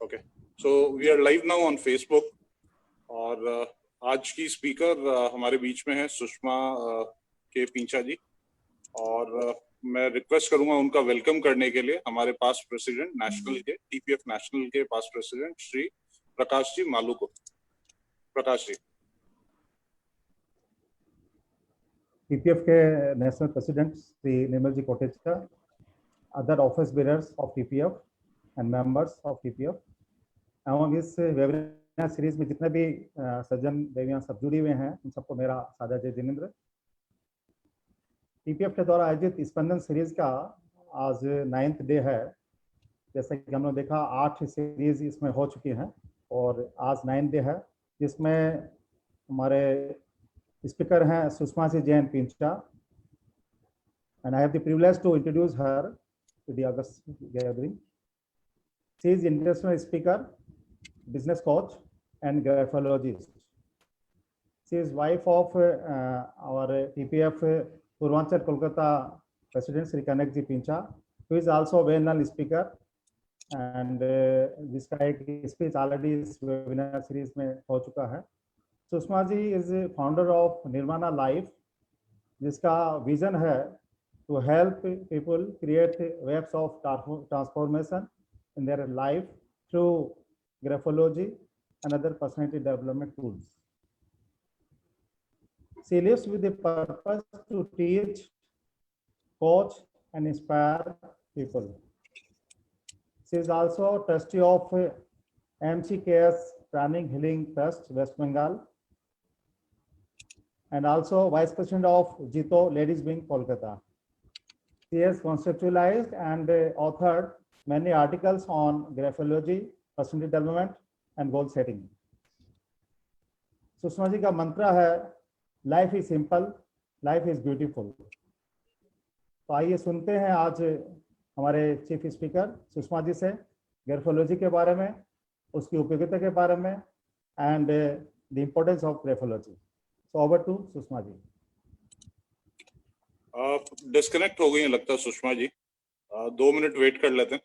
Okay, so we are live now on Facebook और आज की स्पीकर हमारे बीच में है सुषमा के पींचा जी और मैं रिक्वेस्ट करूंगा उनका वेलकम करने के लिए हमारे पास प्रेसिडेंट नेशनल के टीपीएफ नेशनल के पास प्रेसिडेंट श्री प्रकाश जी मालू को। प्रकाश जी। टीपीएफ के national president Shri Nirmal ji Kotecha, other office bearers of TPF and members of TPF एवं इस वेबिनार सीरीज में जितने भी सज्जन देवियां सब जुड़ी हुए हैं उन सबको मेरा सादा जय जिनेंद्र। टीपीएफ के द्वारा आयोजित स्पंदन सीरीज का आज 9th डे है। जैसे कि हम लोग देखा 8 सीरीज इसमें हो चुकी हैं और आज 9th डे है, जिसमें हमारे स्पीकर हैं Sushma ji Jain Pincha and I have the privilege to introduce her to the August gathering. She is international speaker, business coach and graphologist. She is wife of our TPF Purvanchal Kolkata President Sri Kanak Ji Pincha, who is also a well-known speaker and this speech already इस webinar series में हो चुका है। Sushma ji is founder of Nirvana Life, जिसका vision है to help people create waves of transformation in their life through graphology and other personality development tools. She lives with the purpose to teach, coach, and inspire people. She is also a trustee of MCKS Pranic Healing Trust, West Bengal, and also Vice President of Jito Ladies Wing, Kolkata. She has conceptualized and authored many articles on graphology, personality development, and goal setting. Sushma ji का मंत्र है life is simple, life is beautiful. तो आइए सुनते हैं आज हमारे chief speaker Sushma ji से ग्राफोलॉजी के बारे में, उसकी उपयोगिता के बारे में and the importance of graphology. So over to Sushma ji. Disconnect हो गई है लगता है सुषमा जी, 2 मिनट वेट कर लेते हैं।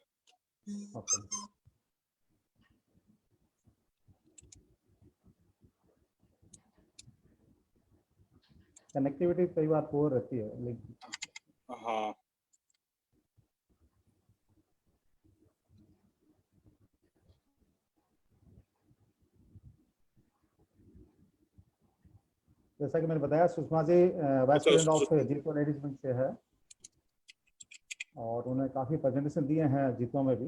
कनेक्टिविटी कई बार पोर रहती है लेकिन हाँ जैसा कि मैंने बताया Sushma ji vice president of जीतो लेडीज विंग से है और उन्होंने काफी प्रेजेंटेशन दिए हैं जीतो में भी।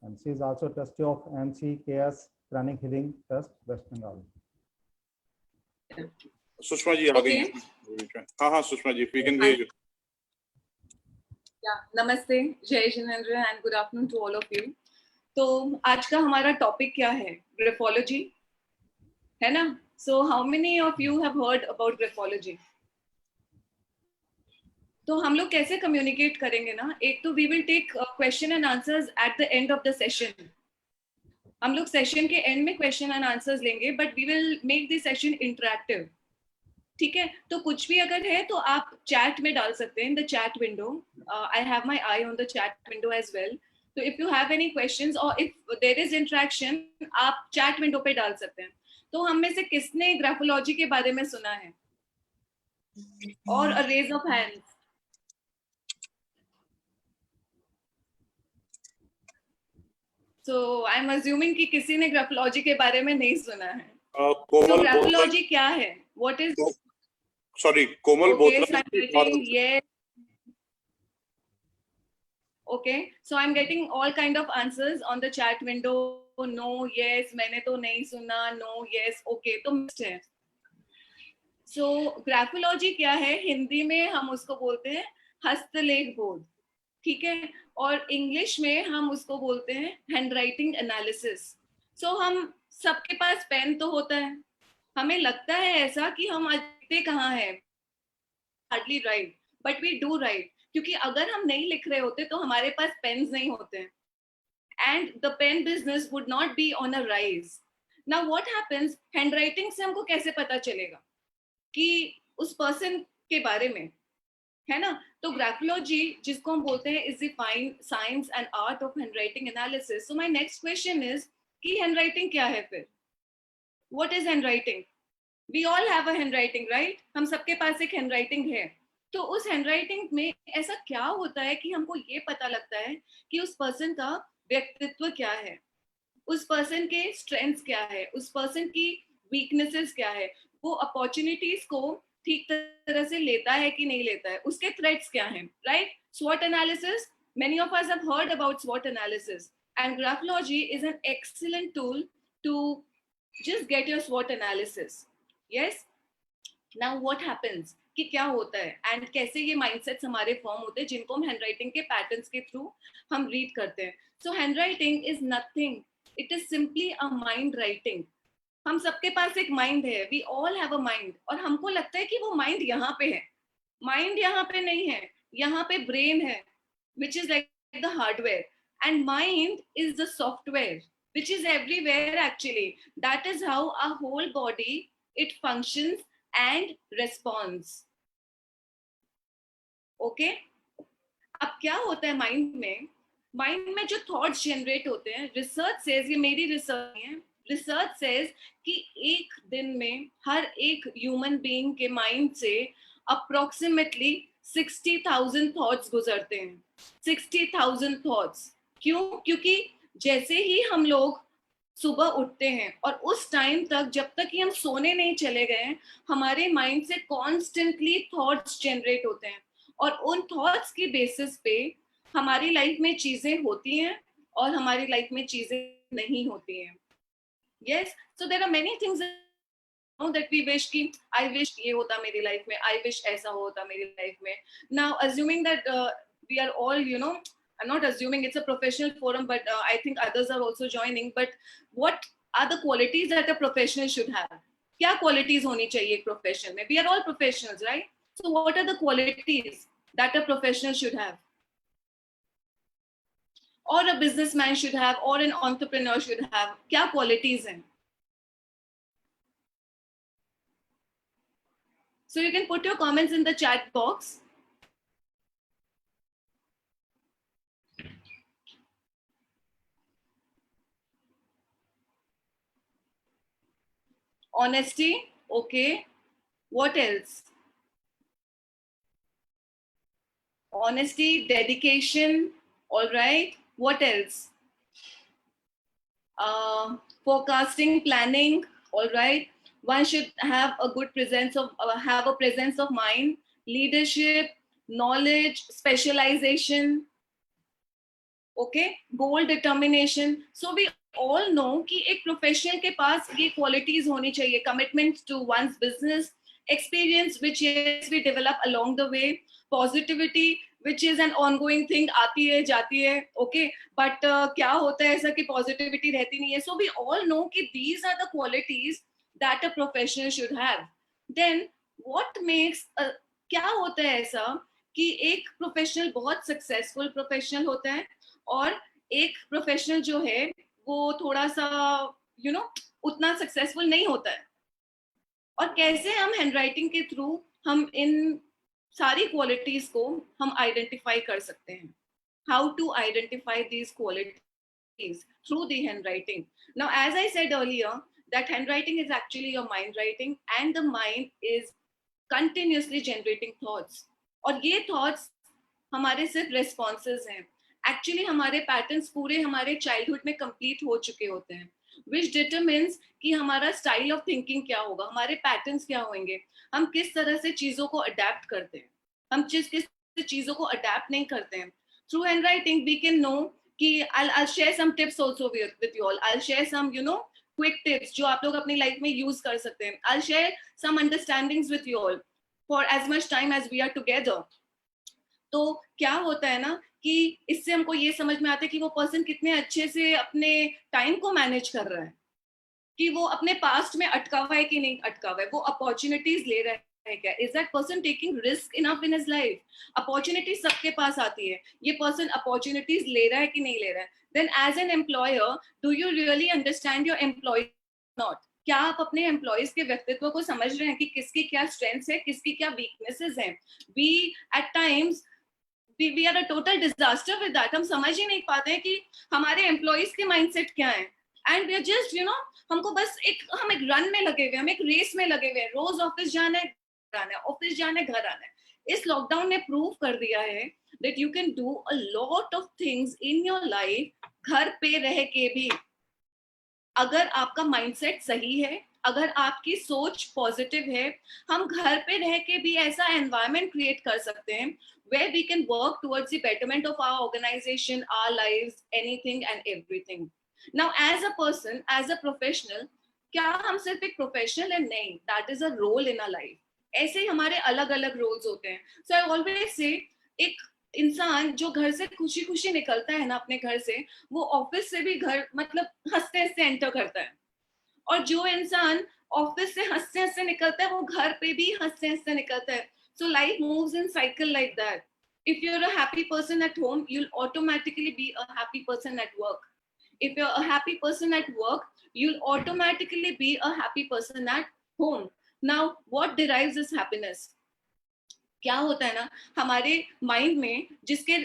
And she is also trustee of MCKS pranic healing trust, West Bengal. Sushma ji आ गई हैं। हाँ Sushma ji, we can hear you. नमस्ते, जय जिनेंद्र and good afternoon to all of you. तो आज का हमारा टॉपिक क्या है? ग्राफोलॉजी है ना। So how many of you have heard about graphology? तो हम लोग कैसे कम्युनिकेट करेंगे ना, एक तो we will take question and answers at the end of the session. हम लोग सेशन के एंड में क्वेश्चन एंड आंसर्स लेंगे, but we will make this session interactive. ठीक है, तो कुछ भी अगर है तो आप चैट में डाल सकते हैं in the chat window. I have my eye on the chat window as well. तो if you have any questions और इफ देयर इज इंटरेक्शन, आप चैट विंडो पे डाल सकते हैं। तो हम में से किसने ग्राफोलॉजी के बारे में सुना है? और a raise of hands. So I am assuming कि किसी ने ग्राफोलॉजी के बारे में नहीं सुना है। तो ग्राफोलॉजी क्या है? व्हाट इज सॉरी कोमल बोल yes. Okay, so I'm getting all kind of answers on the chat window. No, yes, मैंने तो नहीं सुना, no, yes, okay, तो mixed है। So ग्राफोलॉजी क्या है? हिंदी में हम उसको बोलते हैं हस्तलेख बोध, ठीक है, और इंग्लिश में हम उसको बोलते हैं हैंड राइटिंग एनालिसिस। सो हम सबके पास पेन तो होता है, हमें लगता है ऐसा कि हम लिखते कहाँ है, hardly write, but we do write, क्योंकि अगर हम नहीं लिख रहे होते तो हमारे पास पेन्स नहीं होते हैं, and the pen business would not be on a rise. Now what happens, handwriting से हमको कैसे पता चलेगा कि उस पर्सन के बारे में, है ना? तो ग्राफोलॉजी जिसको हम बोलते हैं is the fine science and art of handwriting analysis. So my next question is कि हैंडराइटिंग क्या है फिर? What is handwriting? We all have a handwriting, right? हम सबके पास एक हैंडराइटिंग है. तो उस हैंडराइटिंग में ऐसा क्या होता है कि हमको ये पता लगता है कि उस पर्सन का व्यक्तित्व क्या है, उस पर्सन के स्ट्रेंथ्स क्या है, उस पर्सन की वीकनेसेस क्या है, वो अपॉर्चुनिटीज को ठीक तरह से लेता है कि नहीं लेता है, उसके थ्रेट्स क्या हैं, right? SWOT analysis, many of us have heard about SWOT analysis, and graphology is an excellent tool to just get your SWOT analysis. Yes? Now what happens कि क्या होता है एंड कैसे ये माइंडसेट्स हमारे फॉर्म होते हैं जिनको हम हैंडराइटिंग के पैटर्न्स के थ्रू हम रीड करते हैं. So handwriting is nothing, it is simply a mind writing. हम सबके पास एक माइंड है, we all have a mind, और हमको लगता है कि वो माइंड यहाँ पे है. माइंड यहाँ पे नहीं है, यहाँ पे ब्रेन है, which is like the hardware, and mind is the software which is everywhere actually. That is how our whole body it functions and responds. Okay? अब क्या होता है माइंड में? माइंड में जो थॉट्स जनरेट होते हैं, रिसर्च सेज, ये मेरी रिसर्च है, रिसर्च सेज कि एक दिन में हर एक ह्यूमन बीइंग के माइंड से अप्रोक्सीमेटली 60,000 थॉट्स गुजरते हैं. 60,000 थॉट्स. क्यों? क्योंकि जैसे ही हम लोग सुबह उठते हैं और उस टाइम तक जब तक कि हम सोने नहीं चले गए, हमारे माइंड से कॉन्स्टेंटली थॉट्स जनरेट होते हैं, और उन थॉट्स की बेसिस पे हमारी लाइफ में चीजें होती हैं और हमारी लाइफ में चीजें नहीं होती हैं. Yes, so there are many things that we wish कि I wish ये होता मेरी लाइफ में, I wish ऐसा होता मेरी लाइफ में. Now assuming that we are all, you know, I'm not assuming, it's a professional forum, but I think others are also joining. But what are the qualities that a professional should have? क्या qualities होनी चाहिए एक profession में? We are all professionals, right? So what are the qualities that a professional should have? Or a businessman should have, or an entrepreneur should have? क्या qualities हैं? So you can put your comments in the chat box. Honesty, okay. What else? Honesty, dedication, all right. What else? Forecasting, planning, all right. One should have a good presence of mind. Leadership, knowledge, specialization, okay. Goal, determination. So we all know कि एक professional के पास ये qualities होनी चाहिए. Commitment to one's business, experience which we develop along the way, positivity which is an ongoing thing, आती है जाती है, okay. But क्या होता है ऐसा कि positivity रहती नहीं है. So we all know कि these are the qualities that a professional should have. Then what makes क्या होता है ऐसा कि एक प्रोफेशनल बहुत सक्सेसफुल प्रोफेशनल होता है और एक प्रोफेशनल जो है वो थोड़ा सा उतना सक्सेसफुल नहीं होता है. और कैसे हम हैंडराइटिंग के थ्रू हम इन सारी क्वालिटीज को हम आइडेंटिफाई कर सकते हैं? How to identify these qualities through the handwriting. Now as I said earlier that handwriting is actually your mind writing, and the mind is continuously generating thoughts. और ये thoughts हमारे सिर्फ responses हैं. Actually हमारे patterns पूरे हमारे childhood में complete हो चुके होते हैं, which determines कि हमारा style of thinking क्या होगा, हमारे patterns क्या होंगे, हम किस तरह से चीजों को adapt करते हैं, हम किस चीजों को adapt नहीं करते हैं. Through handwriting we can know कि I'll share some tips also with you all. I'll share some quick tips जो आप लोग अपनी लाइफ में यूज कर सकते हैं. I'll share some understandings with you all for as much time as we are together. तो क्या होता है ना कि इससे हमको ये समझ में आता है कि वो पर्सन कितने अच्छे से अपने टाइम को मैनेज कर रहा है, कि वो अपने पास्ट में अटका हुआ है कि नहीं अटका हुआ है, वो अपॉर्चुनिटीज ले रहा है क्या, is that person taking risk enough in his life. Opportunities सबके पास आती है, ये पर्सन अपॉर्चुनिटीज ले रहा है कि नहीं ले रहा है. Then as an employer do you really understand your employee not? क्या आप अपने एम्प्लॉयज के व्यक्तित्व को समझ रहे हैं कि किसकी क्या स्ट्रेंथ्स है, किसकी क्या वीकनेसेस हैं? We at times we are a total disaster with that. हम समझ ही नहीं पाते हैं कि हमारे एम्प्लॉइज के माइंडसेट क्या है, एंड वी आर जस्ट हमको बस हम एक रन में लगे हुए, हम एक रेस में लगे हुए हैं, रोज ऑफिस जाना है, घर आना है, ऑफिस जाना है, घर आना है. इस लॉकडाउन ने प्रूव कर दिया है that you can do a lot of things in your life घर पे रह के भी. अगर आपका माइंडसेट सही है, अगर आपकी सोच पॉजिटिव है, हम घर पे रह के भी ऐसा एनवायरनमेंट क्रिएट कर सकते हैं where we can work towards the betterment of our organization, our lives, anything and everything. Now as a person, as a professional, क्या हम सिर्फ एक प्रोफेशनल है? नहीं, that is a role in our life. ऐसे ही हमारे अलग अलग रोल्स होते हैं. So I always say, एक इंसान जो घर से खुशी खुशी निकलता है ना अपने घर से, वो ऑफिस से भी घर मतलब हंसते हंसते एंटर करता है. और जो इंसान ऑफिस से हंसते हंसते निकलता है, वो घर पे भी हंसते हंसते निकलता है. So life moves in cycle like that. If you're a happy person at home, you'll automatically be a happy person at work. If you're a happy person at work, you'll automatically be a happy person at home. Now, what derives this happiness? क्या होता है ना हमारे mind में, जिसके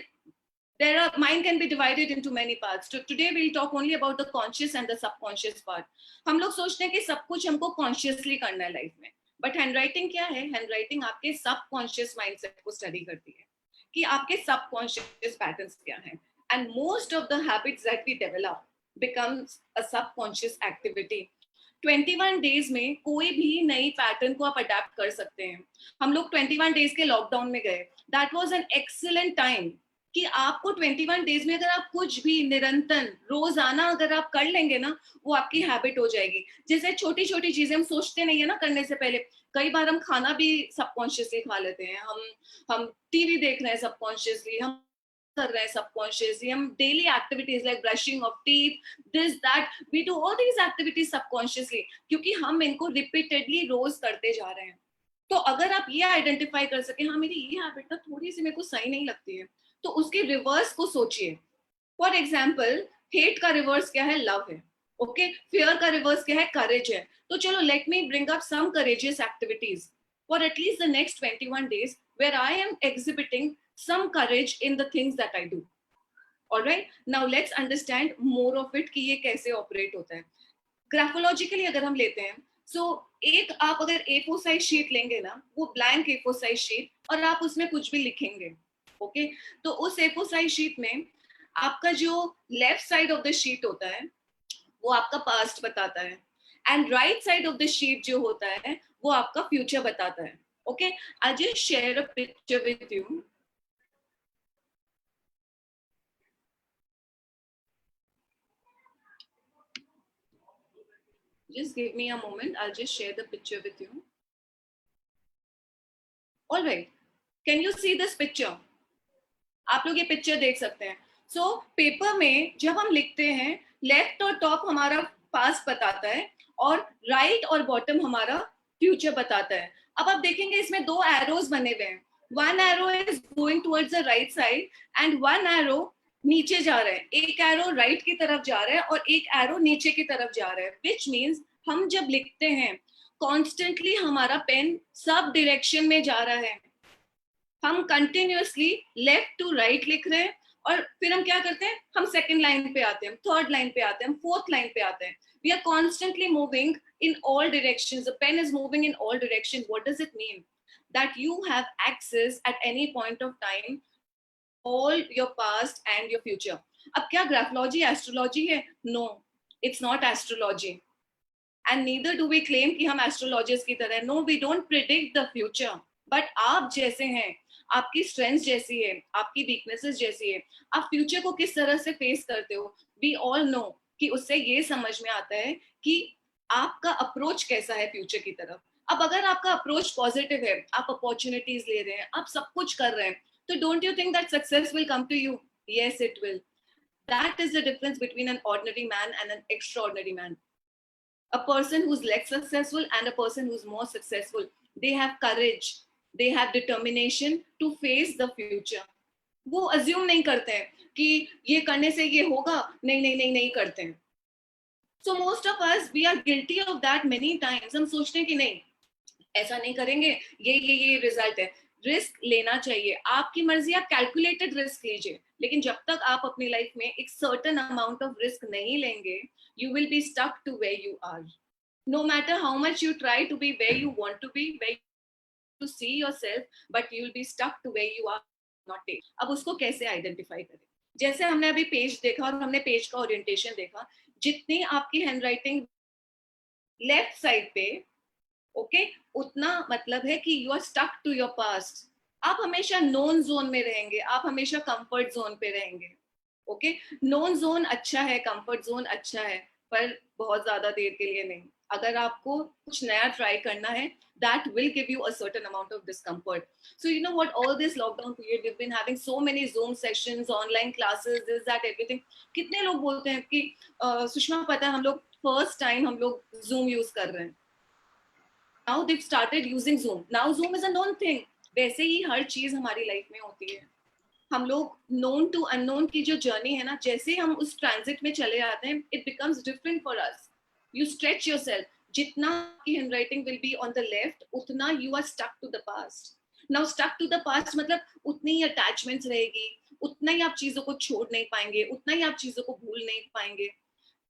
mind can be divided into many parts. So today we'll talk only about the conscious and the subconscious part. हम लोग सोचते हैं कि सब कुछ हमको consciously करना है लाइफ में, बट हैंडराइटिंग क्या है? हैंडराइटिंग आपके सबकॉन्शियस माइंडसेट को स्टडी करती है कि आपके सबकॉन्शियस पैटर्न्स क्या हैं. And most of the habits that we develop becomes a subconscious activity. 21 days में कोई भी नई पैटर्न को आप अडेप्ट कर सकते हैं. हम लोग 21 डेज के लॉकडाउन में गए. That was an excellent time कि आपको 21 डेज में अगर आप कुछ भी निरंतर रोजाना अगर आप कर लेंगे ना, वो आपकी हैबिट हो जाएगी. जैसे छोटी छोटी चीजें हम सोचते नहीं है ना करने से पहले. कई बार हम खाना भी सबकॉन्शियसली खा लेते हैं, हम टीवी देख रहे हैं सबकॉन्शियसली, हम कर रहे हैं सबकॉन्शियसली, हम daily activities like brushing of teeth, this that, we do all these activities subconsciously, क्योंकि हम इनको रिपीटेडली रोज करते जा रहे हैं. तो अगर आप ये आइडेंटिफाई कर सके, हाँ मेरी ये हैबिट ना थोड़ी सी मेरे को सही नहीं लगती है, तो उसके रिवर्स को सोचिए. फॉर एग्जाम्पल, हेट का रिवर्स क्या है? लव है. ओके, फियर का रिवर्स क्या है? करेज है. तो चलो, let me bring up some courageous activities for at least the next 21 days where I am exhibiting some courage in the things that I do. All right, now let's understand more of it कि ये कैसे operate होता है. ग्राफोलॉजिकली अगर हम लेते हैं, एक आप अगर A4 साइज शीट लेंगे ना, वो ब्लैंक A4 साइज शीट, और आप उसमें कुछ भी लिखेंगे, ओके, तो उस A4 साइज शीट में आपका जो left side of the sheet होता है वो आपका पास्ट बताता है, and right side of the sheet जो होता है वो आपका फ्यूचर बताता है. Okay, I just share a picture with you. Just give me a moment. I'll just share the picture with you. All right. Can you see this picture? आप लोग ये पिक्चर देख सकते हैं. So पेपर में जब हम लिखते हैं, लेफ्ट और टॉप हमारा पास्ट बताता है और राइट और बॉटम हमारा फ्यूचर बताता है. अब आप देखेंगे इसमें दो एरोज बने हुए हैं. One arrow is going towards the right side and one arrow नीचे जा रहा है. एक एरो राइट की तरफ जा रहा है और एक एरो नीचे की तरफ जा रहा है. विच मीन्स हम जब लिखते हैं कॉन्स्टेंटली हमारा पेन सब डायरेक्शन में जा रहा है. हम कंटिन्यूअसली लेफ्ट टू राइट लिख रहे हैं और फिर हम क्या करते हैं, हम सेकंड लाइन पे आते हैं, हम थर्ड लाइन पे आते हैं, हम फोर्थ लाइन पे आते हैं. We are constantly moving in all directions. The pen is moving in all direction. What does it mean? That you have access at any point of time all your past and your future. अब क्या graphology astrology है? No, it's not astrology. And neither do we claim कि हम astrologist की तरह. No, we don't predict the future. But आप जैसे हैं, आपकी स्ट्रेंथ जैसी है, आपकी वीकनेसेस जैसी है, आप फ्यूचर को किस तरह से फेस करते हो, we all know कि उससे ये समझ में आता है कि आपका अप्रोच कैसा है फ्यूचर की तरफ. अब अगर आपका अप्रोच पॉजिटिव है, आप अपॉर्चुनिटीज ले रहे हैं, आप सब कुछ कर रहे हैं, so don't you think that success will come to you? Yes, it will. That is the difference between an ordinary man and an extraordinary man. A person who's less successful and a person who's more successful, they have courage, they have determination to face the future. वो assume नहीं करते हैं कि ये करने से ये होगा, नहीं करते हैं. So most of us, we are guilty of that many times. हम सोचते हैं कि नहीं, ऐसा नहीं करेंगे, ये रिजल्ट है. रिस्क लेना चाहिए, आपकी मर्जी, आप कैलकुलेटेड रिस्क लीजिए, लेकिन जब तक आप अपनी लाइफ में एक सर्टेन अमाउंट ऑफ रिस्क नहीं लेंगे, you will be stuck to where you are. No matter how much you try to be where you want to be, where to see yourself, but you will be stuck to where you are not it. अब उसको कैसे identify करें? जैसे हमने अभी page देखा और हमने पेज का ओरिएंटेशन देखा, जितनी आपकी हैंडराइटिंग लेफ्ट साइड पे, ओके, उतना मतलब है कि you are stuck to your past. आप हमेशा नोन जोन में रहेंगे, आप हमेशा कंफर्ट जोन पे रहेंगे. ओके, नोन जोन अच्छा है, कंफर्ट जोन अच्छा है, पर बहुत ज्यादा देर के लिए नहीं. अगर आपको कुछ नया ट्राई करना है, that will give you a certain amount of discomfort. So you know what, all this lockdown period we've been having so many Zoom sessions, online classes, this that everything. कितने लोग बोलते हैं कि सुषमा पता है हम लोग फर्स्ट टाइम हम लोग Zoom यूज कर रहे हैं. Now they've started using Zoom. Now Zoom is a known thing. वैसे ही हर चीज हमारी लाइफ में होती है. हम लोग नोन टू अननोन की जो जर्नी है ना, जैसे हम उस ट्रांजिट में चले जाते हैं, it becomes different for us. You stretch yourself. जितना आपकी handwriting will be on the left, उतना you are stuck to the past. Now stuck to the past मतलब उतनी ही अटैचमेंट्स रहेगी, उतना ही आप चीजों को छोड़ नहीं पाएंगे, उतना ही आप चीजों को भूल नहीं पाएंगे.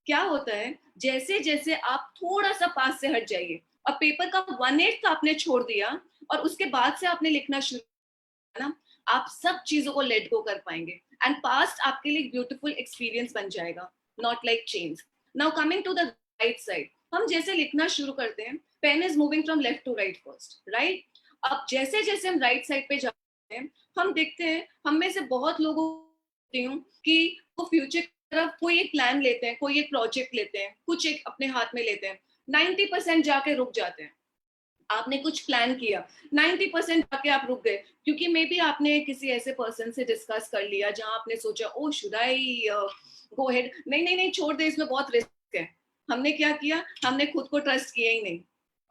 क्या होता है, जैसे जैसे आप थोड़ा सा पास से हट जाइए और पेपर का 1/8 आपने छोड़ दिया और उसके बाद से आपने लिखना शुरू किया ना, आप सब चीजों को लेट गो कर पाएंगे एंड पास्ट आपके लिए ब्यूटीफुल एक्सपीरियंस बन जाएगा, not like change. Now coming to the right side, हम जैसे लिखना शुरू करते हैं, pen is moving from left to right first, right. अब जैसे जैसे हम राइट साइड पे जाते हैं, हम देखते हैं हम में से बहुत लोगों को कि वो फ्यूचर की तरफ कोई एक प्लान लेते हैं, कोई एक प्रोजेक्ट लेते हैं, कुछ एक अपने हाथ में लेते हैं, 90% जाके रुक जाते हैं. आपने कुछ प्लान किया, 90% जाके आप रुक गए, क्योंकि मे बी आपने किसी ऐसे पर्सन से डिस्कस कर लिया जहां आपने सोचा ओ शुड आई गो अहेड, नहीं नहीं नहीं छोड़ दे, इसमें बहुत रिस्क है. हमने क्या किया, हमने खुद को ट्रस्ट किया ही नहीं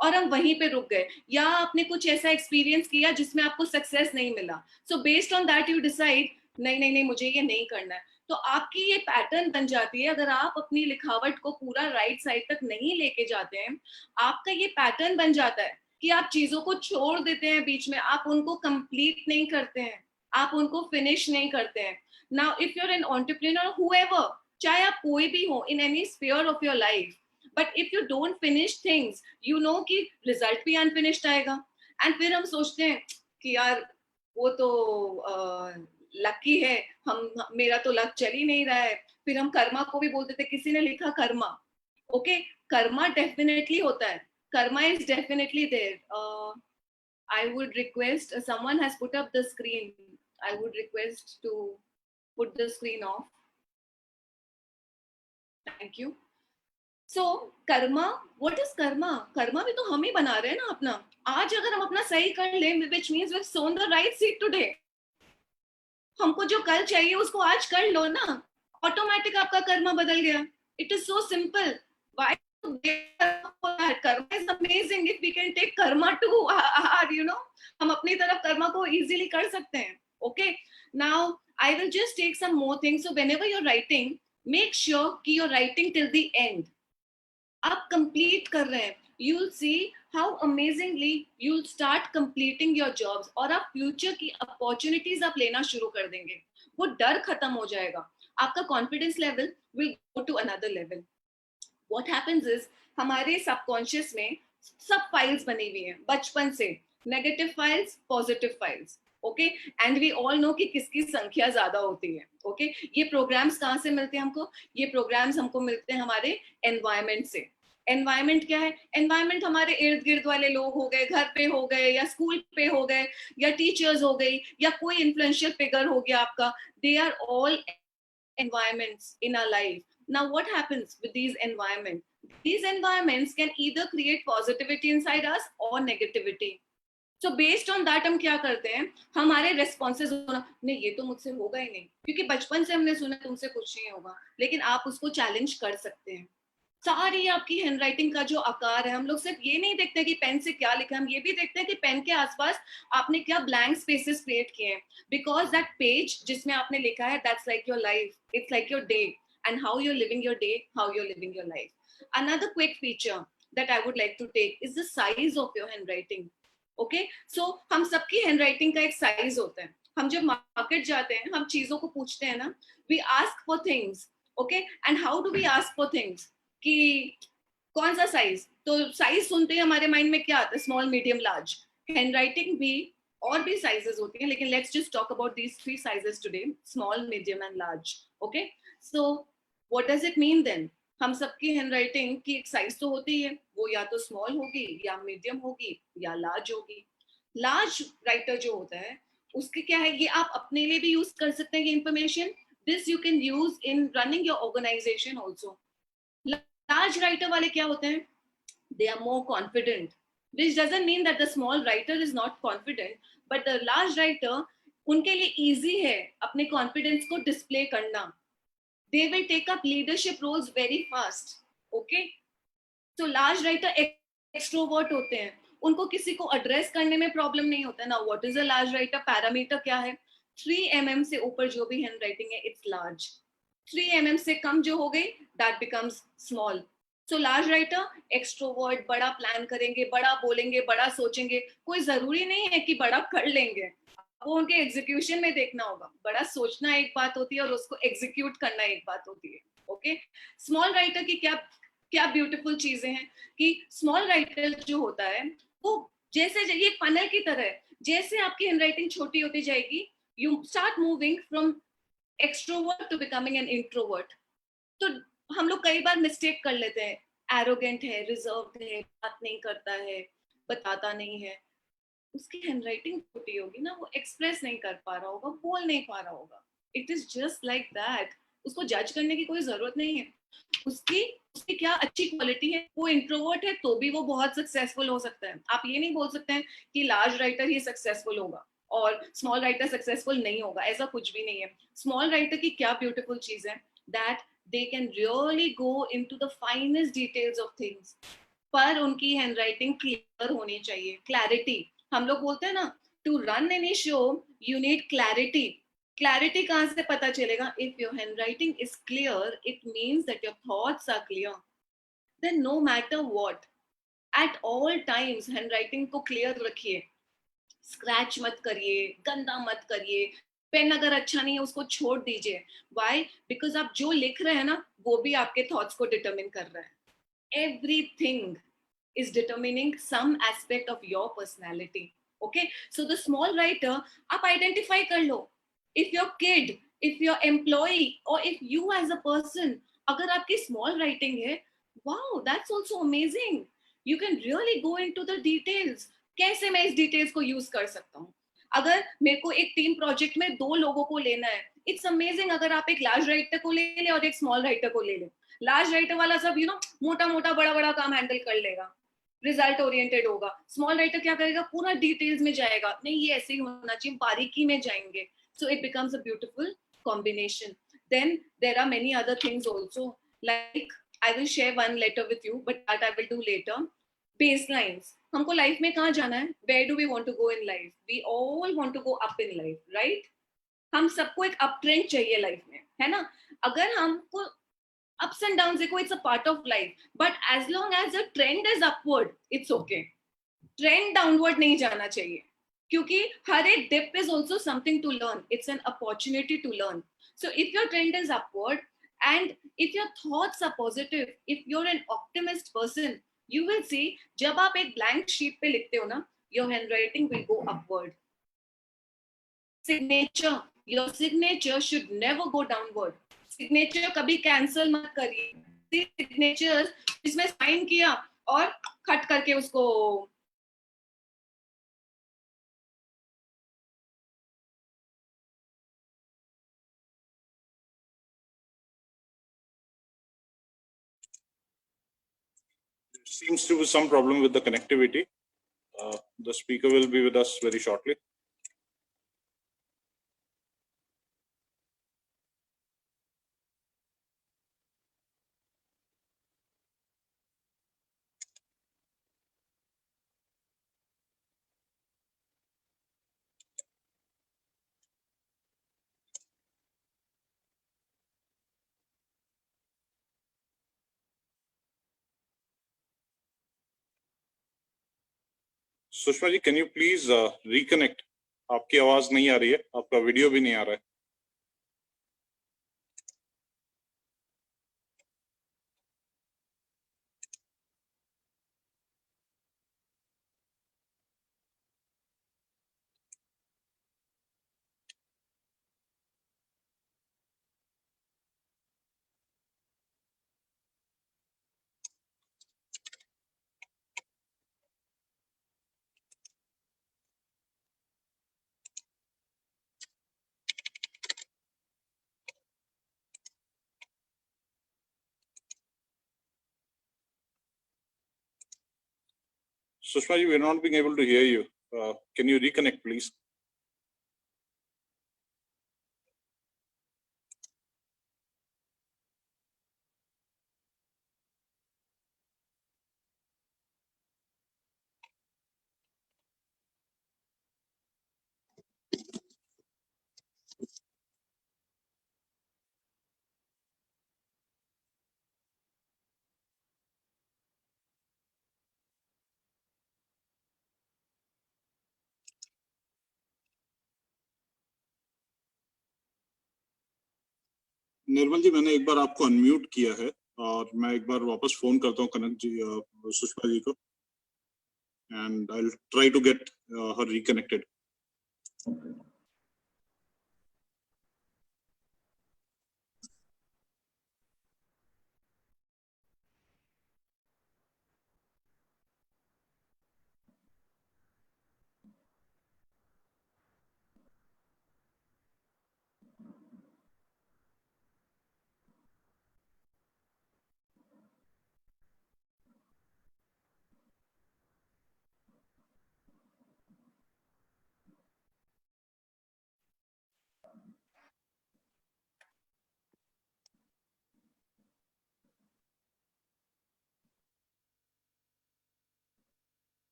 और हम वहीं पे रुक गए. या आपने कुछ ऐसा एक्सपीरियंस किया जिसमें आपको सक्सेस नहीं मिला, so based on that you decide नहीं नहीं नहीं मुझे ये नहीं करना है. तो आपकी ये पैटर्न बन जाती है. अगर आप अपनी लिखावट को पूरा राइट साइड तक नहीं लेके जाते हैं, आपका ये पैटर्न बन जाता है कि आप चीजों को छोड़ देते हैं बीच में, आप उनको कंप्लीट नहीं करते हैं, आप उनको फिनिश नहीं करते हैं. Now if you are an entrepreneur, whoever, चाहे आप कोई भी हो in any sphere of your life, but if you don't finish things, you know कि रिजल्ट भी अनफिनिश्ड आएगा. एंड फिर हम सोचते हैं कि यार वो तो लकी है, हम मेरा तो लक चल ही नहीं रहा है. फिर हम कर्मा को भी बोलते थे, किसी ने लिखा कर्मा, ओके, कर्मा डेफिनेटली होता है, karma is definitely there. I would request, someone has put up the screen, I would request to put the screen off. Thank you. So karma, what is karma? Karma भी तो हम ही बना रहे हैं ना अपना. आज अगर हम अपना सही कर लें, which means we've sown the right seed today. हमको जो कल चाहिए उसको आज कर लो ना, ऑटोमेटिक आपका कर्मा बदल गया. It is so simple. Why karma is amazing. If we can take karma to our, you know, हम अपनी तरफ कर्मा को easily कर सकते हैं. Okay, now I will just take some more things. So whenever you're writing, make sure कि you're writing till the end. आप complete कर रहे हैं, you'll see how amazingly you'll start completing your jobs और आप future की opportunities आप लेना शुरू कर देंगे. वो डर खत्म हो जाएगा, आपका confidence level will go to another level. What happens is, हमारे सबकॉन्शियस में सब फाइल्स बनी हुई हैं बचपन से, negative files, positive files, okay, and we all know कि किसकी संख्या ज्यादा होती है. ओके, ये प्रोग्राम्स कहाँ से मिलते हैं हमको? ये प्रोग्राम्स हमको मिलते हैं हमारे एनवायरमेंट से. एनवायरमेंट क्या है? एनवायरमेंट हमारे इर्द गिर्द वाले लोग हो गए, घर पे हो गए या स्कूल पे हो गए या टीचर्स हो गई या कोई इन्फ्लुएंशियल फिगर हो गया आपका. They are all environments in our life. Now what happens with these environments? These environments can either create positivity inside us or negativity. So based on that हम क्या करते हैं, हमारे responses होना, नहीं ये तो मुझसे होगा ही नहीं, क्योंकि बचपन से हमने सुना तुमसे कुछ नहीं होगा. लेकिन आप उसको चैलेंज कर सकते हैं. सारी आपकी हैंडराइटिंग का जो आकार है, हम लोग सिर्फ ये नहीं देखते कि पेन से क्या लिखा है, हम ये भी देखते हैं कि पेन के आसपास आपने क्या ब्लैंक स्पेसेस क्रिएट किए हैं. बिकॉज दैट पेज जिसमें आपने लिखा है, that's like your life, it's like your day, and how you are living your day, how you are living your life. Another quick feature that I would like to take is the size of your handwriting. Okay so हम सबकी handwriting का एक size होता है. हम जब market जाते हैं हम चीजों को पूछते हैं ना, we ask for things. Okay and how do we ask for things कि कौन सा साइज, तो साइज सुनते ही हमारे माइंड में क्या आता है, स्मॉल मीडियम लार्ज. हैंडराइटिंग भी और भी साइजेस होती हैं, लेकिन let's just talk about these three sizes today, small medium and large. Okay so what does it mean then? हम सबकी हैंडराइटिंग की एक साइज तो होती है, वो या तो स्मॉल होगी या मीडियम होगी या लार्ज होगी. लार्ज राइटर जो होता है उसके क्या है, ये आप अपने लिए भी यूज कर सकते हैं ये information. This you can use in running your organisation also. Large writer वाले क्या होते हैं, they are more confident, which doesn't mean that the small writer is not confident, but the large writer उनके लिए easy है अपने confidence को display करना. They will take up leadership roles very fast. Okay, so large writer extrovert होते हैं, उनको किसी को address करने में problem नहीं होता है ना. What is a large writer? Parameter क्या है, 3 mm से ऊपर जो भी handwriting है it's large. 3 mm से कम जो हो गई that becomes small. So large writer extrovert, बड़ा प्लान करेंगे, बड़ा बोलेंगे, बड़ा सोचेंगे. कोई जरूरी नहीं है कि बड़ा कर लेंगे, वो उनके एग्जीक्यूशन में देखना होगा. बड़ा सोचना एक बात होती है और उसको एग्जीक्यूट करना एक बात होती है. ओके स्मॉल राइटर की क्या क्या ब्यूटीफुल चीजें हैं कि स्मॉल राइटर जो होता है वो जैसे ये फनल की तरह है, जैसे आपकी हैंडराइटिंग छोटी होती जाएगी you start moving from extrovert to becoming an introvert. तो हम लोग कई बार मिस्टेक कर लेते हैं, एरोगेंट है, रिजर्व है, बात नहीं करता है, बताता नहीं है. उसकी हैंडराइटिंग छोटी होगी ना, वो एक्सप्रेस नहीं कर पा रहा होगा, बोल नहीं पा रहा होगा. It is just like that. उसको जज करने की कोई जरूरत नहीं है. उसकी उसकी क्या अच्छी क्वालिटी है, वो इंट्रोवर्ट है तो भी वो बहुत सक्सेसफुल हो सकता है. आप ये नहीं बोल सकते हैं कि लार्ज राइटर ही सक्सेसफुल होगा और स्मॉल राइटर सक्सेसफुल नहीं होगा, ऐसा कुछ भी नहीं है. स्मॉल राइटर की क्या ब्यूटीफुल चीज है, that they can really go into the finest details of things. पर उनकी हैंडराइटिंग क्लियर होनी चाहिए, क्लैरिटी. हम लोग बोलते हैं ना, to run any show you need clarity. Clarity कहाँ से पता चलेगा? If your handwriting is clear it means that your thoughts are clear. Then no matter what, at all times handwriting को क्लियर रखिए. स्क्रैच मत करिए, गंदा मत करिए. पेन अगर अच्छा नहीं है उसको छोड़ दीजिए. व्हाई? बिकॉज आप जो लिख रहे हैं ना वो भी आपके थॉट्स को डिटरमिन कर रहा है. Everything is determining some aspect of your personality. Okay, so the small writer आप identify कर लो. If your kid, if your employee or if you as a person, अगर आपकी small writing है, wow, that's also amazing. You can really go into the details. कैसे मैं इस details को use कर सकता हूँ? अगर मेरे को एक टीम प्रोजेक्ट में 2 लोगों को लेना है, इट्स अमेजिंग अगर आप एक लार्ज राइटर को ले ले और एक स्मॉल राइटर को ले ले. लार्ज राइटर वाला सब मोटा मोटा बड़ा बड़ा काम हैंडल कर लेगा, रिजल्ट ओरिएंटेड होगा. स्मॉल राइटर क्या करेगा, पूरा डिटेल्स में जाएगा, नहीं ये ऐसे ही होना चाहिए, बारीकी में जाएंगे. So it becomes a beautiful combination. Then there are many other things also, like I will share one letter with you but that I will do later. Baselines. हमको लाइफ में कहाँ जाना है, where do we want to go in life? We all want to go up in life, right? हम सबको एक up trend चाहिए life में, है ना? अगर हमको ups and downs देखो, it's a part of life, but as long as the trend is upward it's okay. Trend downward नहीं जाना चाहिए, क्योंकि हर एक dip is also something to learn. It's an opportunity to learn. So if your trend is upward and if your thoughts are positive, if you're an optimist person, you will see जब आप एक blank sheet पे लिखते हो ना, your handwriting will go upward. Signature, your signature should never go downward. Signature कभी cancel मत करिए. सिग्नेचर इसमें साइन किया और कट करके उसको Seems to be some problem with the connectivity. The speaker will be with us very shortly. Sushma ji, can you please reconnect? आपकी आवाज नहीं आ रही है, आपका वीडियो भी नहीं आ रहा है. Sushma ji, we are not being able to hear you. Can you reconnect, please? निर्मल जी, मैंने एक बार आपको अनम्यूट किया है और मैं एक बार वापस फोन करता हूँ कनक जी, सुषमा जी को, and I will try to get her reconnected.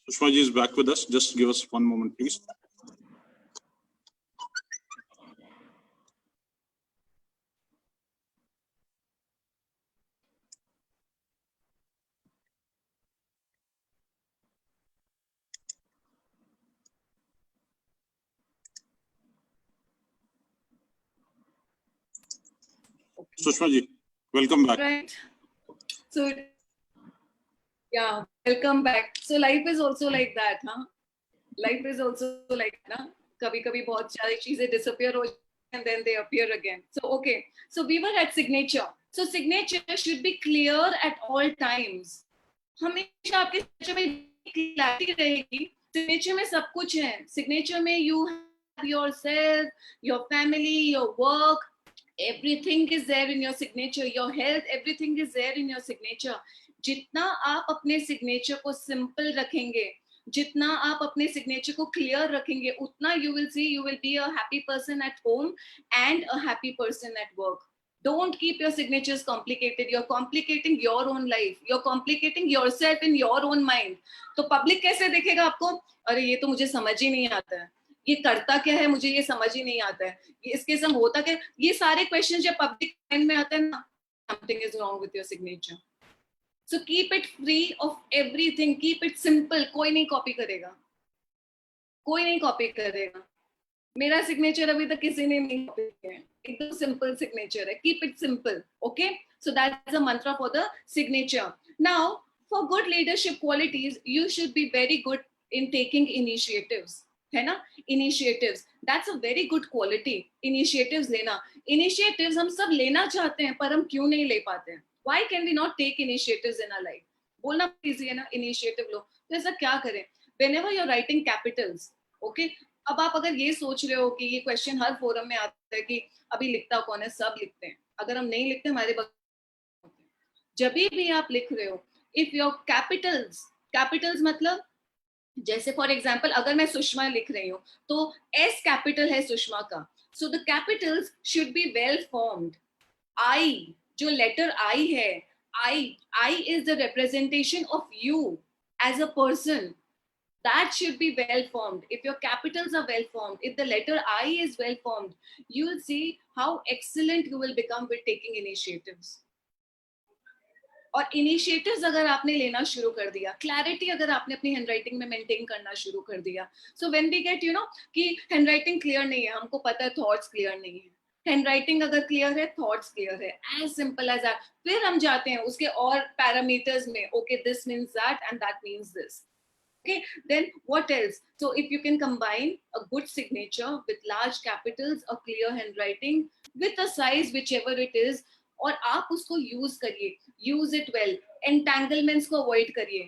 Sushma ji is back with us. Just give us one moment, please. Okay. Sushma ji, welcome back. Right. So yeah, welcome back. So life is also like that, huh? Life is also like that. कभी-कभी बहुत सारी चीजें disappear हो and then they appear again. So okay. So we were at signature. So signature should be clear at all times. हमेशा आपके signature में clarity रहेगी. Signature में सब कुछ है. Signature में you have yourself, your family, your work. Everything is there in your signature. Your health, everything is there in your signature. जितना आप अपने signature को simple रखेंगे, जितना आप अपने signature को clear रखेंगे, उतना you will see you will be a happy person at home and a happy person at work. Don't keep your signatures complicated. You're complicating your own life. You're complicating yourself in your own mind. तो public कैसे देखेगा आपको? अरे ये तो मुझे समझ ही नहीं आता है. ये करता क्या है, मुझे ये समझ ही नहीं आता है. इसके संग होता क्या? ये सारे questions जब public mind में आते हैं ना, something is wrong with your signature. So keep it free of everything. Keep it simple. कोई नहीं copy करेगा. कोई नहीं copy करेगा. मेरा signature अभी तक किसी ने नहीं copy किया है. एकदम simple signature है. Keep it simple. Okay? So that's a mantra for the signature. Now, for good leadership qualities, you should be very good in taking initiatives. है ना? Initiatives. That's a very good quality. Initiatives लेना. Initiatives हम सब लेना चाहते हैं, पर हम क्यों नहीं ले पाते हैं? Why can we not take initiatives in our life? बोलना easy है ना, initiative लो. तो ऐसा क्या करें? Whenever you're writing capitals, okay? अब आप अगर ये सोच रहे हो कि ये क्वेश्चन हर फोरम में आता है कि अभी लिखता कौन है, सब लिखते हैं. अगर हम नहीं लिखते हमारे बगल, जब भी आप लिख रहे हो, इफ योर कैपिटल्स मतलब जैसे फॉर एग्जांपल अगर मैं सुषमा लिख रही हूँ तो एस कैपिटल है सुषमा का, so the capitals should be well formed. I, जो लेटर आई है, I is the representation of you as a person. That should be well formed. If your capitals are well formed, if the letter I is well formed, you will see how excellent you will become with taking initiatives. और initiatives अगर आपने लेना शुरू कर दिया, clarity अगर आपने अपनी हैंडराइटिंग में मेंटेन करना शुरू कर दिया, so when we get you know कि हैंडराइटिंग क्लियर नहीं है, हमको पता है थॉट्स क्लियर नहीं है, हैंडराइटिंग अगर क्लियर है, थॉट्स क्लियर है, एज सिंपल एज दैट। फिर हम जाते हैं उसके और पैरामीटर्स में, okay this means that and that means this, okay, then what else? So if you can combine a good signature with large capitals, a clear handwriting with a size whichever it is, और आप उसको use करिए, use it well, एंटेंगलमेंट्स को avoid करिए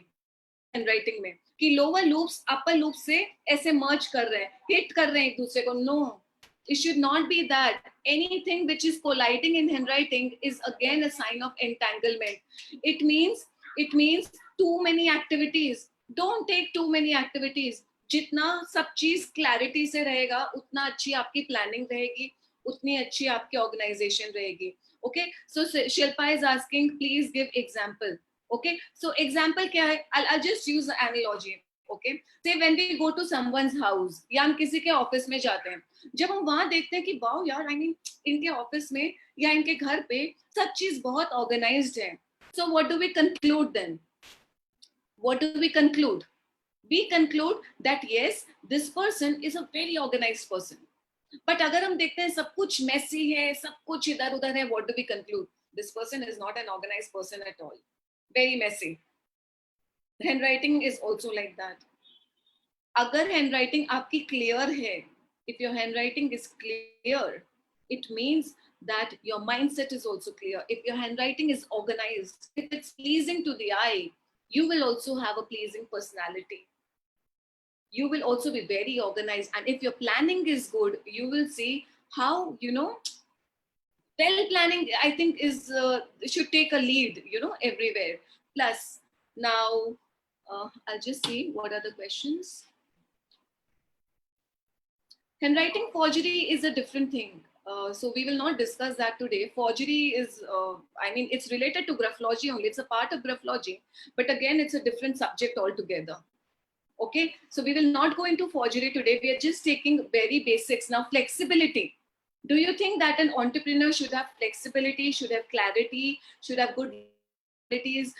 handwriting में कि lower loops अपर loop से ऐसे मर्ज कर रहे हैं, हिट कर रहे हैं एक दूसरे को। No, it should not be that. Anything which is colliding in handwriting is again a sign of entanglement. It means too many activities. Don't take too many activities. जितना सब चीज क्लैरिटी से रहेगा उतना अच्छी आपकी प्लानिंग रहेगी, उतनी अच्छी आपकी ऑर्गेनाइजेशन रहेगी। Okay, so Shilpa is asking please give example. Okay, so example क्या है? I'll just use the analogy. Okay, say when we go to someone's house, या हम किसी के ऑफिस में जाते हैं, जब हम वहां देखते हैं कि वाओ यार, आई मीन इनके ऑफिस में या इनके घर पे सब चीज बहुत ऑर्गेनाइज्ड है, so what do we conclude then? What do we conclude? We conclude that yes, this person is a very organized person. But अगर हम देखते हैं सब कुछ messy है, सब कुछ इधर उधर है, what do we conclude? This person is not an organized person at all. Very messy. Handwriting is also like that. अगर handwriting आपकी clear है, if your handwriting is clear, it means that your mindset is also clear. If your handwriting is organized, if it's pleasing to the eye, you will also have a pleasing personality. You will also be very organized, and if your planning is good, you will see how, you know, well planning, I think, is should take a lead, you know, everywhere. Plus now I'll just see what are the questions. Handwriting forgery is a different thing. So we will not discuss that today. Forgery is, I mean, it's related to graphology only. It's a part of graphology, but again, it's a different subject altogether. Okay, so we will not go into forgery today. We are just taking very basics. Now, flexibility. Do you think that an entrepreneur should have flexibility, should have clarity, should have good qualities,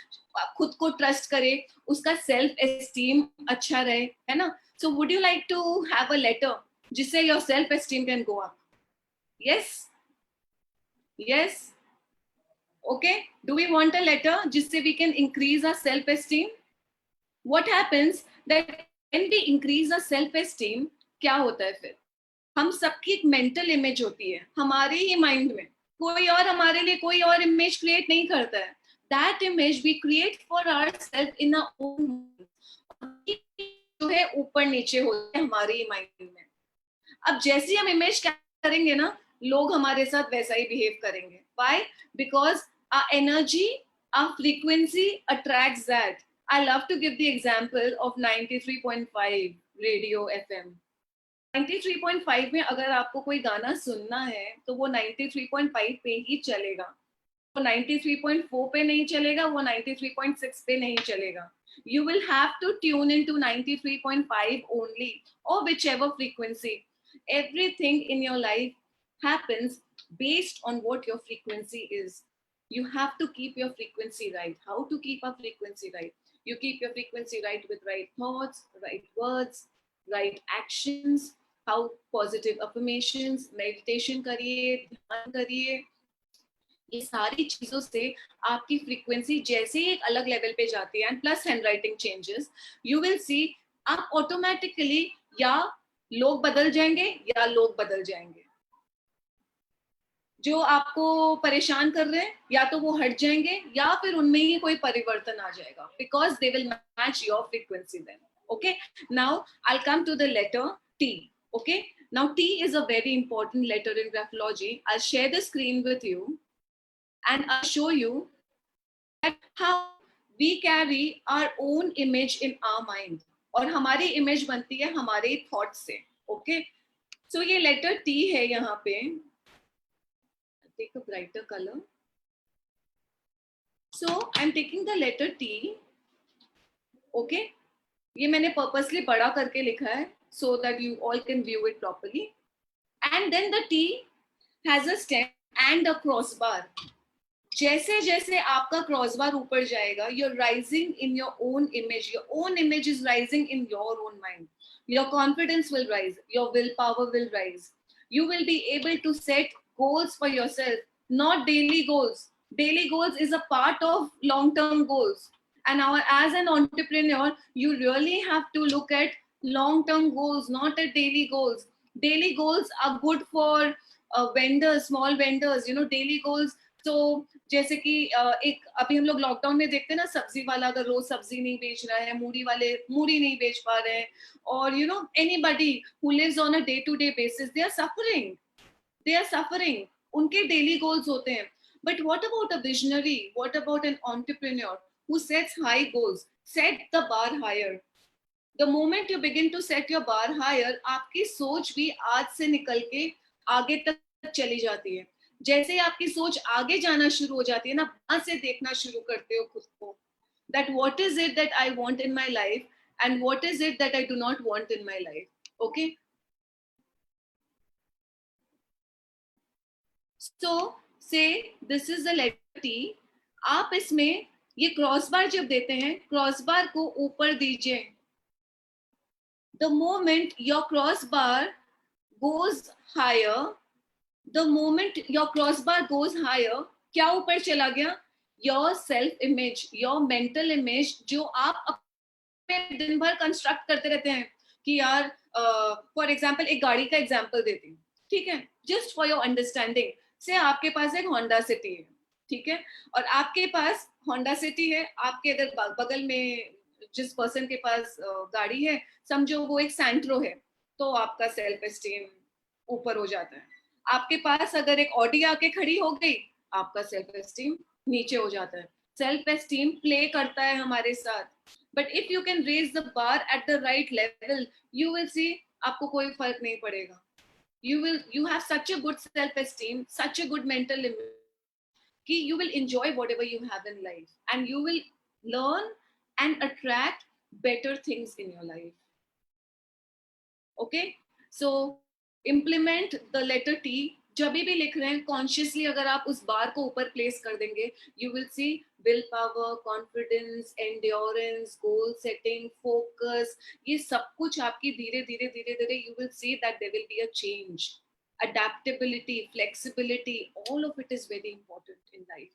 खुद को trust करे, उसका self-esteem अच्छा रहे, है ना? So would you like to have a letter जिससे your self-esteem can go up? Yes? Yes? Okay, do we want a letter जिससे we can increase our self-esteem? What happens that when we increase our self-esteem, क्या होता है फिर? हम सबकी एक mental image होती है हमारे ही mind में, कोई और हमारे लिए कोई और image create नहीं करता है. That image we create for ourselves in our own mind. जो है ऊपर नीचे होते हैं हमारे ही mind में. अब जैसे हम image करेंगे ना, लोग हमारे साथ वैसा ही behave करेंगे. Why? Because our energy, our frequency attracts that. I love to give the example of 93.5 radio FM. 93.5 में अगर आपको कोई गाना सुनना है तो वो 93.5 पे ही चलेगा, वो 93.4 पे नहीं चलेगा, वो 93.6 पे नहीं चलेगा. You will have to tune into 93.5 only, or whichever frequency. Everything in your life happens based on what your frequency is. You have to keep your frequency right. How to keep a frequency right? You keep your frequency right with right thoughts, right words, right actions. How positive affirmations, meditation करिए, ध्यान करिए. ये सारी चीजों से आपकी frequency जैसे ही एक अलग लेवल पे जाती है, and plus handwriting changes, you will सी आप ऑटोमेटिकली या लोग बदल जाएंगे या लोग बदल जाएंगे. जो आपको परेशान कर रहे हैं या तो वो हट जाएंगे या फिर उनमें ही कोई परिवर्तन आ जाएगा, because they will match your frequency then. Okay, now I will come to the letter T. Okay, now T is a very important letter in graphology. I'll share the screen with you and I'll show you that how we carry our own image in our mind. और हमारी image बनती है हमारे thoughts से. Okay, so ये letter T है यहाँ पे. Take a brighter color. So I'm taking the letter T. Okay, ये मैंने purposely बड़ा करके लिखा है so that you all can view it properly. And then the T has a stem and a crossbar. जैसे जैसे आपका क्रॉसबार ऊपर जाएगा, you're rising in your own image. Your own image is rising in your own mind. Your confidence will rise. Your willpower will rise. You will be able to set goals for yourself, not daily goals. Daily goals is a part of long-term goals. And now, as an entrepreneur, you really have to look at long-term goals, not at daily goals. Daily goals are good for vendors, small vendors. Daily goals. So जैसे कि एक अभी हम लोग lockdown में देखते हैं ना, सब्जी वाला अगर रोज सब्जी नहीं बेच रहा है, मूढ़ी वाले मूढ़ी नहीं बेच पा रहे हैं, और anybody who lives on a day to day basis, they are suffering. उनके डेली गोल्स होते हैं. But what about a visionary, what about an entrepreneur who sets high goals? Set the bar higher. The moment you begin to set your bar higher, आपकी सोच भी आज से निकल के आगे तक चली जाती है. जैसे ही आपकी सोच आगे जाना शुरू हो जाती है ना, वहां से देखना शुरू करते हो खुद को, that what is it that I want in my life and what is it that I do not want in my life. Okay, so say this is the letter T. आप इसमें ये क्रॉस बार जब देते हैं, cross bar को ऊपर दीजिए. The moment your crossbar goes higher, the moment your crossbar goes higher, क्या ऊपर चला गया? Your self image, your mental image, जो आप अपने दिन भर कंस्ट्रक्ट करते रहते हैं कि यार, फॉर एग्जाम्पल एक गाड़ी का एग्जाम्पल देती हूँ, ठीक है, जस्ट फॉर योर अंडरस्टैंडिंग. से आपके पास एक होंडा सिटी है, ठीक है, और आपके पास होंडा सिटी है, आपके इधर बगल में जिस पर्सन के पास गाड़ी है, समझो वो एक सैंट्रो है, तो आपका सेल्फ एस्टीम ऊपर हो जाता है. आपके पास अगर एक ऑडी आके खड़ी हो गई, आपका सेल्फ एस्टीम नीचे हो जाता है. सेल्फ एस्टीम प्ले करता है हमारे साथ. But if you can raise the bar at the right level, you will see आपको कोई फर्क नहीं पड़ेगा. You have such a good self esteem, such a good mental image, कि you will enjoy whatever you have in life and you will learn and attract better things in your life. Okay, so implement the letter T. जब भी लिख रहे हैं, consciously अगर आप उस बार को ऊपर प्लेस कर देंगे, you will see willpower, confidence, endurance, goal setting, focus. ये सब कुछ आपकी धीरे धीरे धीरे धीरे you will see that there will be a change. Adaptability, flexibility, all of it is very important in life.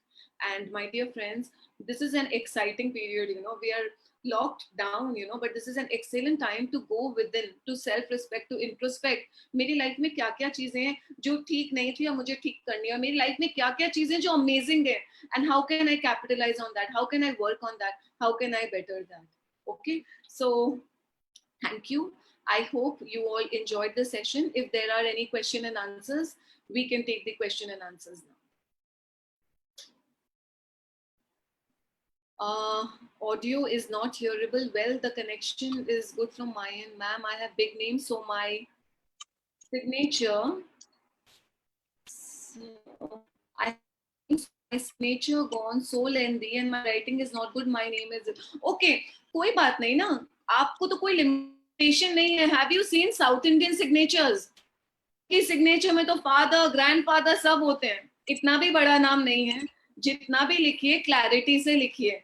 And my dear friends, this is an exciting period. We are locked down, but this is an excellent time to go within, to self-respect, to introspect. मेरी life में क्या क्या चीजें हैं जो ठीक नहीं थी और मुझे ठीक करनी है, मेरी लाइफ में क्या क्या चीजें जो अमेजिंग है, and how can I capitalize on that, how can I work on that, how can I better that. Okay, so thank you. I hope you all enjoyed the session. If there are any question and answers, we can take the question and answers now. Audio is not hearable. Well, the connection is good from my end, ma'am. I have big names, so my signature. So I think my signature gone so lengthy and my writing is not good. My name is okay. कोई बात नहीं ना, आपको तो कोई limitation नहीं है. Have you seen South Indian signatures? कि signature में तो father, grandfather सब होते हैं. इतना भी बड़ा नाम नहीं है. जितना भी लिखिए, clarity से लिखिए.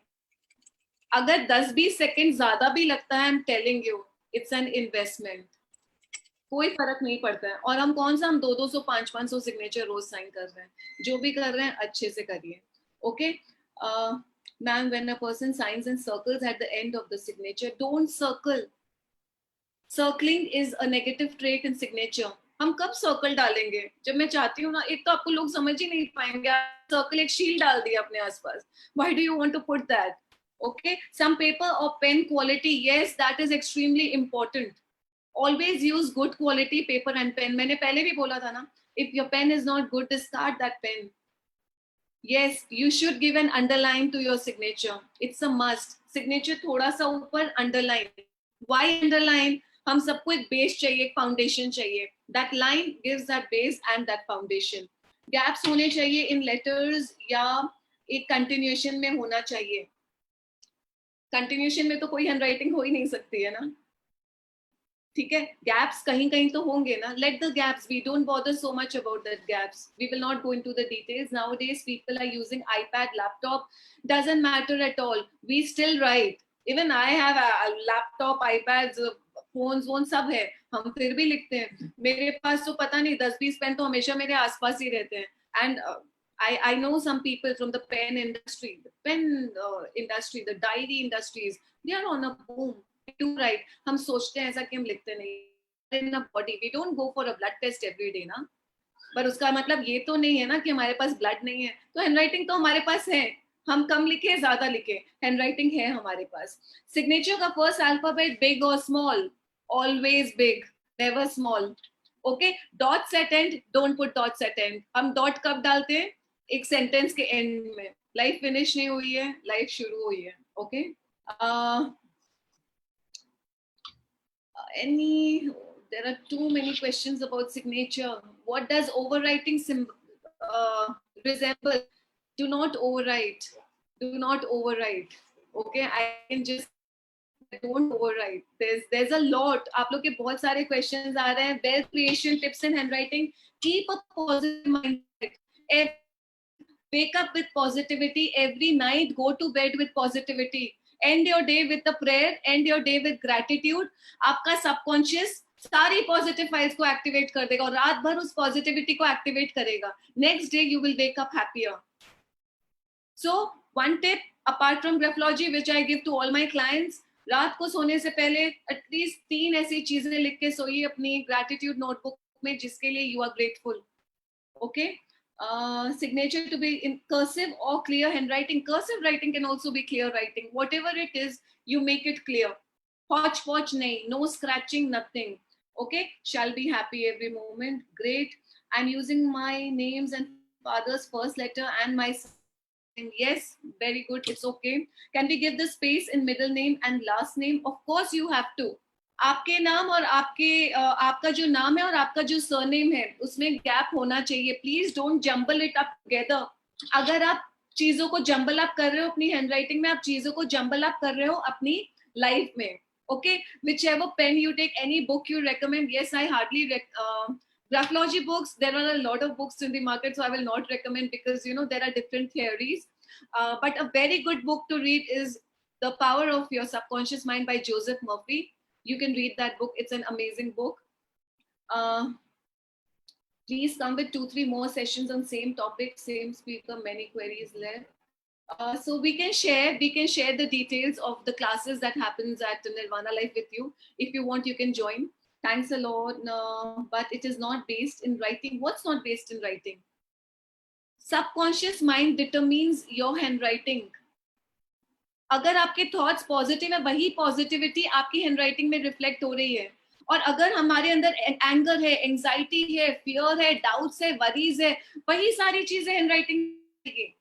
अगर 10-20 सेकंड ज्यादा भी लगता है, I'm telling you, it's an investment. कोई फर्क नहीं पड़ता है. और हम कौन सा, हम 200, 500 सिग्नेचर रोज साइन कर रहे हैं. जो भी कर रहे हैं अच्छे से करिए. Okay ma'am, when a person signs and circles at the end of the signature, don't circle. Circling is a negative trait in signature. हम कब सर्कल डालेंगे? जब मैं चाहती हूँ ना. एक तो आपको लोग समझ ही नहीं पाएंगे. सर्कल एक शील डाल दिया अपने आसपास. Why do you want to put that? Okay, some paper or pen quality, yes, that is extremely important. Always use good quality paper and pen. मैंने पहले भी बोला था ना, if your pen is not good, discard that pen. Yes, you should give an underline to your signature. It's a must. Signature थोड़ा सा ऊपर underline. Why underline? हम सबको एक base चाहिए, एक foundation चाहिए. That line gives that base and that foundation. Gaps होने चाहिए in letters या एक continuation में होना चाहिए. कंटिन्यूशन में तो कोई हैंडराइटिंग हो ही नहीं सकती है ना. ठीक है, गैप्स कहीं कहीं तो होंगे ना, let the gaps, we don't bother so much about that gaps, we will not go into the details. Nowadays people are using iPad, laptop, doesn't matter at all, we still write. Even I have a laptop, iPads, phones वोन सब है, हम फिर भी लिखते हैं. मेरे पास तो पता नहीं 10-20 पेन तो हमेशा मेरे आसपास ही रहते हैं. And I know some people from the pen industry, the diary industries, they are on a boom. To write, हम सोचते हैं ऐसा कि हम लिखते नहीं. In a body, we don't go for a blood test every day ना. पर उसका मतलब ये तो नहीं है ना कि हमारे पास ब्लड नहीं है. तो हैंडराइटिंग तो हमारे पास है, हम कम लिखे ज्यादा लिखे, हैंडराइटिंग है हमारे पास. सिग्नेचर का फर्स्ट अल्फाबेट बिग और small, always big, never small. Okay, dots at end, don't put dots at end. हम डॉट कब डालते हैं? एक सेंटेंस के एंड में. लाइफ फिनिश नहीं हुई है, लाइफ शुरू हुई है. Okay, there are too many questions about signature. What does overwriting resemble? Do not overwrite, do not overwrite. Okay, I can just don't overwrite. There's a lot. आप लोग के बहुत सारे questions आ रहे हैं. Wealth creation tips in handwriting. Keep a positive mindset. Wake up with positivity every night. Go to bed with positivity. End your day with a prayer. End your day with gratitude. आपका subconscious सारी positive files को activate कर देगा और रात भर उस positivity को एक्टिवेट करेगा. Next day you will wake up happier. So one tip apart from graphology which I give to all my clients, रात को सोने से पहले एटलीस्ट 3 ऐसी चीजें लिख के सोइए अपनी ग्रैटिट्यूड नोटबुक में जिसके लिए you are grateful. Okay, signature to be in cursive or clear handwriting. Cursive writing can also be clear writing. Whatever it is, you make it clear. Hodgepodge nahi, no scratching, nothing. Okay, shall be happy every moment. Great. I'm using my names and father's first letter and my name. Yes, very good. It's okay. Can we give the space in middle name and last name? Of course you have to. आपके नाम और आपका जो नाम है और आपका जो सरनेम है उसमें गैप होना चाहिए. Please don't jumble it up together. अगर आप चीजों को जंबल अप कर रहे हो अपनी हैंडराइटिंग में, आप चीजों को जंबल अप कर रहे हो अपनी लाइफ में. Okay, whichever pen you take, any book you recommend. Yes, I hardly graphology books. There are a lot of books in the market, so I will not recommend because there are different theories. But a very good book to read is The Power of Your Subconscious Mind by Joseph Murphy. You can read that book. It's an amazing book. Please come with 2-3 more sessions on same topic, same speaker, many queries left. So we can share the details of the classes that happens at Nirvana Life with you. If you want, you can join. Thanks a lot. No, but it is not based in writing. What's not based in writing? Subconscious mind determines your handwriting. अगर आपके thoughts positive है, वही positivity आपकी handwriting में reflect हो रही है. और अगर हमारे अंदर एंगर है, एंजाइटी है, फियर है, डाउट्स है, वरीज है, वही सारी चीजें हैंडराइटिंग में.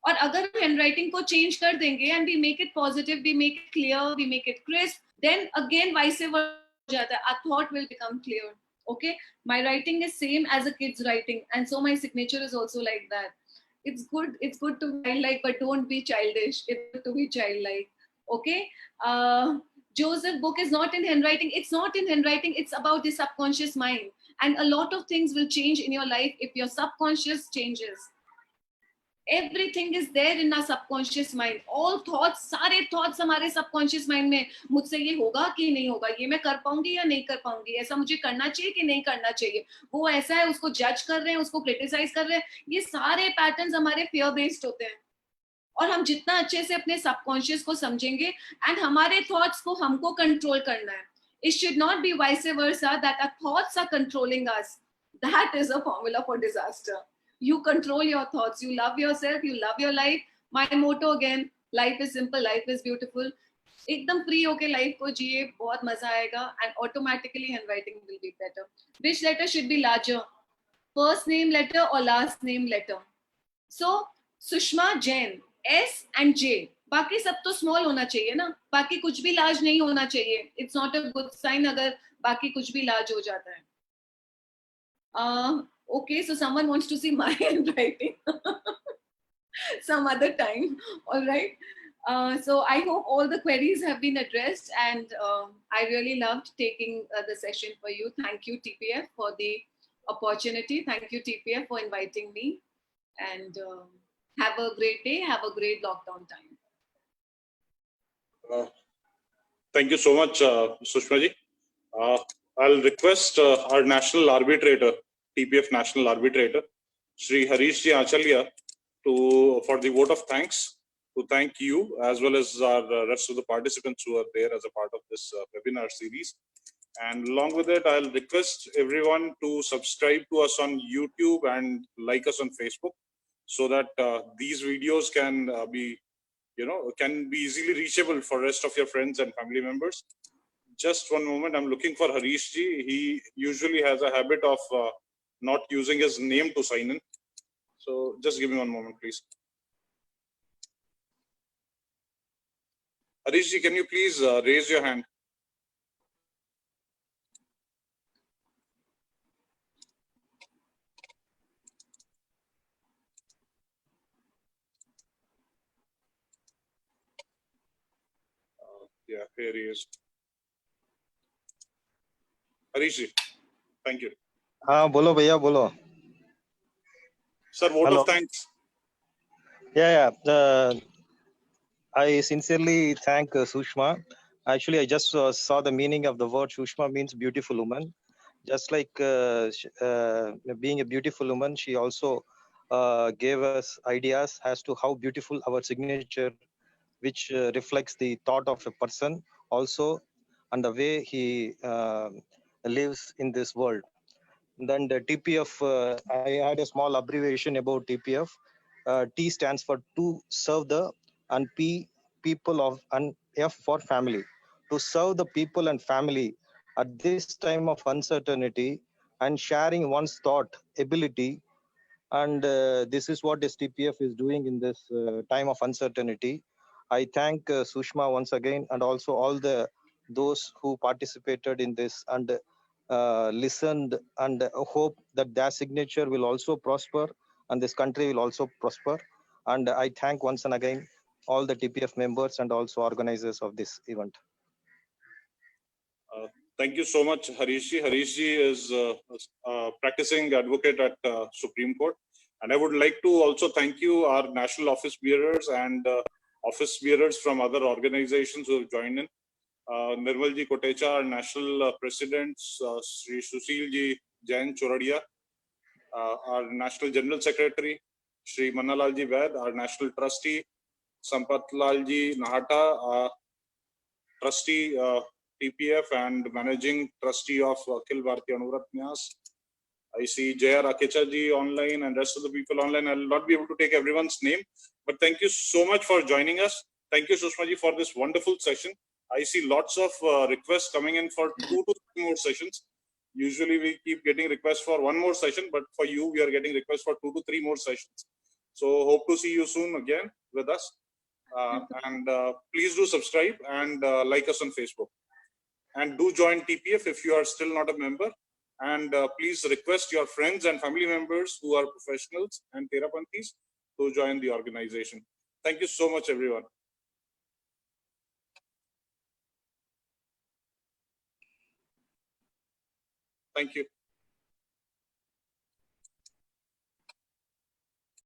और अगर हैंडराइटिंग को चेंज कर देंगे and we make it positive, we make it clear, we make it crisp, then again vice versa जाता है. Our thought will become clear. Okay, my writing is same as a kid's writing, and so my signature is also like that. It's good to be childlike, but don't be childish. It's good to be childlike. Okay, Joseph book is not in handwriting. It's not in handwriting. It's about the subconscious mind, and a lot of things will change in your life if your subconscious changes. Everything is there in our subconscious mind. All thoughts, सारे thoughts हमारे subconscious mind में. मुझसे ये होगा कि नहीं होगा, ये मैं कर पाऊंगी या नहीं कर पाऊंगी, ऐसा मुझे करना चाहिए कि नहीं करना चाहिए, वो ऐसा है, उसको जज कर रहे हैं, उसको क्रिटिसाइज कर रहे हैं. ये सारे पैटर्न्स हमारे fear based होते हैं. और हम जितना अच्छे से अपने subconscious को समझेंगे एंड हमारे thoughts को हमको कंट्रोल करना है. It should not be vice versa that our thoughts are controlling us. That is a formula for disaster. You control your thoughts. You love yourself. You love your life. My motto again: life is simple. Life is beautiful. एकदम free होके life को जिए, बहुत मजा आएगा, and automatically handwriting will be better. Which letter should be larger? First name letter or last name letter? So Sushma Jain, S and J. बाकी सब तो small होना चाहिए ना. बाकी कुछ भी large नहीं होना चाहिए. It's not a good sign अगर बाकी कुछ भी large हो जाता है. Okay, so someone wants to see my handwriting some other time. All right. So I hope all the queries have been addressed, and I really loved taking the session for you. Thank you, TPF, for the opportunity. Thank you, TPF, for inviting me. And have a great day. Have a great lockdown time. Thank you so much, Sushma ji. I'll request our national arbitrator, TPF national arbitrator, Shri Harish Ji Achalya, for the vote of thanks, to thank you as well as our rest of the participants who are there as a part of this webinar series. And along with it, I'll request everyone to subscribe to us on YouTube and like us on Facebook, so that these videos can be easily reachable for rest of your friends and family members. Just one moment, I'm looking for Harish ji. He usually has a habit of not using his name to sign in. So just give me one moment, please. Harish ji, can you please raise your hand? Yeah, here he is. Harish ji, thank you. हाँ बोलो भैया बोलो. Sir, vote Hello. of thanks. Yeah. I sincerely thank Sushma. Actually, I just saw the meaning of the word. Sushma means beautiful woman. Just like being a beautiful woman, she also gave us ideas as to how beautiful our signature, which reflects the thought of a person also, and the way he lives in this world. Then the TPF, I had a small abbreviation about TPF. T stands for to serve the, and P people of, and F for family. To serve the people and family at this time of uncertainty and sharing one's thought, ability, and this is what STPF is doing in this time of uncertainty. I thank Sushma once again, and also all those who participated in this and listened, and hope that their signature will also prosper and this country will also prosper. And I thank once and again all the TPF members and also organizers of this event. Thank you so much, Harish ji. Harish ji is a practicing advocate at Supreme Court. And I would like to also thank you, our national office bearers and office bearers from other organizations who have joined in. Nirmal ji Kotecha, our national presidents, Sri Sushil ji Jain Choradia, our national general secretary, Sri Mannalal ji Vaid, our national trustee, Sampath Lal ji Nahata, trustee TPF and managing trustee of Akhil Bharatiya Anuvrat Nyas. I see Jaya Rakecha ji online and rest of the people online. I'll not be able to take everyone's name, but thank you so much for joining us. Thank you, Sushma ji, for this wonderful session. I see lots of requests coming in for 2 to 3 more sessions. Usually we keep getting requests for 1 more session, but for you, we are getting requests for 2 to 3 more sessions. So hope to see you soon again with us. And please do subscribe and like us on Facebook. And do join TPF if you are still not a member. And please request your friends and family members who are professionals and Therapanthis to join the organization. Thank you so much, everyone. Thank you.